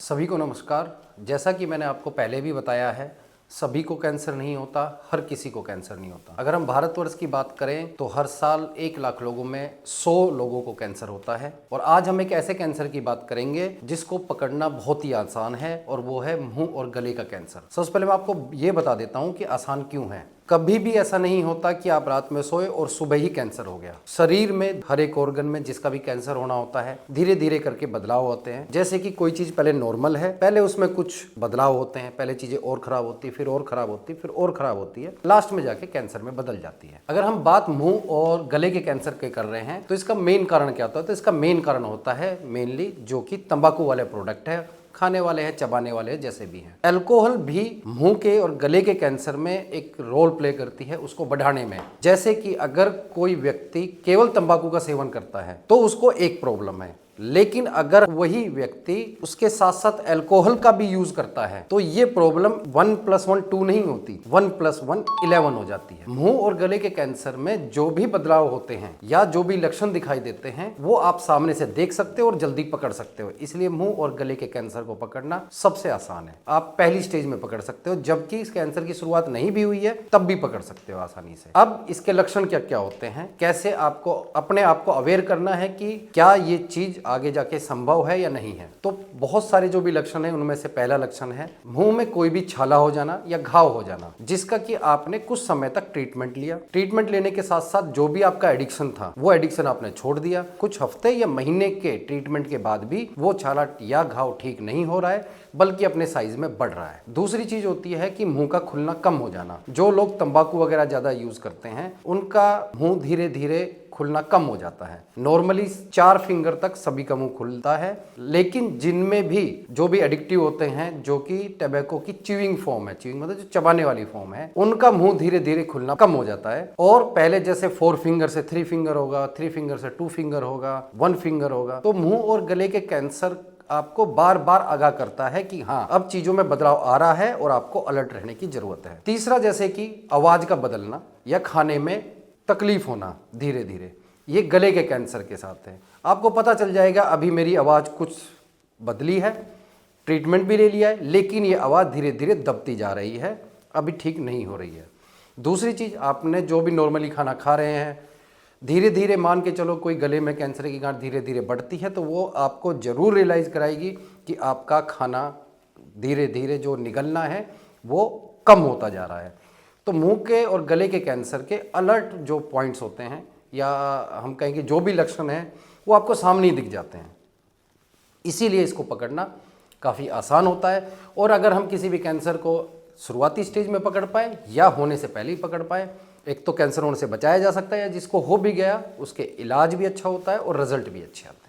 सभी को नमस्कार। जैसा कि मैंने आपको पहले भी बताया है, सभी को कैंसर नहीं होता, हर किसी को कैंसर नहीं होता। अगर हम भारतवर्ष की बात करें तो हर साल 1 लाख लोगों में 100 लोगों को कैंसर होता है। और आज हम एक ऐसे कैंसर की बात करेंगे जिसको पकड़ना बहुत ही आसान है, और वो है मुंह और गले का कैंसर। सबसे पहले मैं आपको ये बता देता हूँ कि आसान क्यों है। कभी भी ऐसा नहीं होता कि आप रात में सोए और सुबह ही कैंसर हो गया। शरीर में हर एक ऑर्गन में जिसका भी कैंसर होना होता है, धीरे धीरे करके बदलाव होते हैं। जैसे कि कोई चीज पहले नॉर्मल है, पहले उसमें कुछ बदलाव होते हैं, पहले चीजें और खराब होती, फिर और खराब होती, फिर और खराब होती है, लास्ट में जाके कैंसर में बदल जाती है। अगर हम बात मुंह और गले के कैंसर की कर रहे हैं तो इसका मेन कारण क्या होता है? तो इसका मेन कारण होता है मेनली जो कि तंबाकू वाले प्रोडक्ट है, खाने वाले हैं, चबाने वाले हैं, जैसे भी हैं। अल्कोहल भी मुंह के और गले के कैंसर में एक रोल प्ले करती है उसको बढ़ाने में। जैसे कि अगर कोई व्यक्ति केवल तंबाकू का सेवन करता है तो उसको एक प्रॉब्लम है, लेकिन अगर वही व्यक्ति उसके साथ साथ अल्कोहल का भी यूज करता है तो ये प्रॉब्लम 1 + 1 2 नहीं होती, 1 + 1 11 हो जाती है। मुंह और गले के कैंसर में जो भी बदलाव होते हैं या जो भी लक्षण दिखाई देते हैं वो आप सामने से देख सकते हो और जल्दी पकड़ सकते हो। इसलिए मुंह और गले के कैंसर को पकड़ना सबसे आसान है। आप पहली स्टेज में पकड़ सकते हो, जबकि इस कैंसर की शुरुआत नहीं भी हुई है तब भी पकड़ सकते हो आसानी से। अब इसके लक्षण क्या क्या होते हैं, कैसे आपको अपने आप को अवेयर करना है कि क्या ये चीज आगे जाके संभव है या नहीं है। तो बहुत सारे जो भी लक्षण है उनमें से पहला लक्षण है मुंह में कोई भी छाला हो जाना या घाव हो जाना, जिसका कि आपने कुछ समय तक ट्रीटमेंट लिया। ट्रीटमेंट लेने के साथ साथ जो भी आपका एडिक्शन था वो एडिक्शन आपने छोड़ दिया। कुछ हफ्ते या महीने के ट्रीटमेंट के बाद भी वो छाला या घाव ठीक नहीं हो रहा है, बल्कि अपने साइज में बढ़ रहा है। दूसरी चीज होती है कि मुंह का खुलना कम हो जाना। जो लोग तंबाकू वगैरह ज्यादा यूज करते हैं उनका मुंह धीरे धीरे खुलना कम हो जाता है। नॉर्मली 4 फिंगर तक सभी का मुंह खुलता है, लेकिन जिनमें भी जो भी एडिक्टिव होते हैं, जो कि टैबेको की च्यूइंग फॉर्म है, च्यूइंग मतलब जो चबाने वाली फॉर्म है, उनका मुंह धीरे धीरे खुलना कम हो जाता है। और पहले जैसे 4 फिंगर से 3 फिंगर होगा, 3 फिंगर से 2 फिंगर होगा, 1 फिंगर होगा। तो मुंह और गले के कैंसर आपको बार बार आगाह करता है कि हाँ, अब चीजों में बदलाव आ रहा है और आपको अलर्ट रहने की जरूरत है। तीसरा, जैसे कि आवाज का बदलना या खाने में तकलीफ होना धीरे धीरे, ये गले के कैंसर के साथ है। आपको पता चल जाएगा अभी मेरी आवाज़ कुछ बदली है, ट्रीटमेंट भी ले लिया है, लेकिन ये आवाज़ धीरे धीरे दबती जा रही है, अभी ठीक नहीं हो रही है। दूसरी चीज़, आपने जो भी नॉर्मली खाना खा रहे हैं, धीरे धीरे मान के चलो कोई गले में कैंसर की गांठ धीरे धीरे बढ़ती है तो वो आपको ज़रूर रियलाइज़ कराएगी कि आपका खाना धीरे धीरे जो निगलना है वो कम होता जा रहा है। तो मुंह के और गले के कैंसर के अलर्ट जो पॉइंट्स होते हैं, या हम कहेंगे जो भी लक्षण हैं, वो आपको सामने ही दिख जाते हैं। इसीलिए इसको पकड़ना काफ़ी आसान होता है। और अगर हम किसी भी कैंसर को शुरुआती स्टेज में पकड़ पाए या होने से पहले ही पकड़ पाए, एक तो कैंसर होने से बचाया जा सकता है, या जिसको हो भी गया उसके इलाज भी अच्छा होता है और रिजल्ट भी अच्छे आते हैं।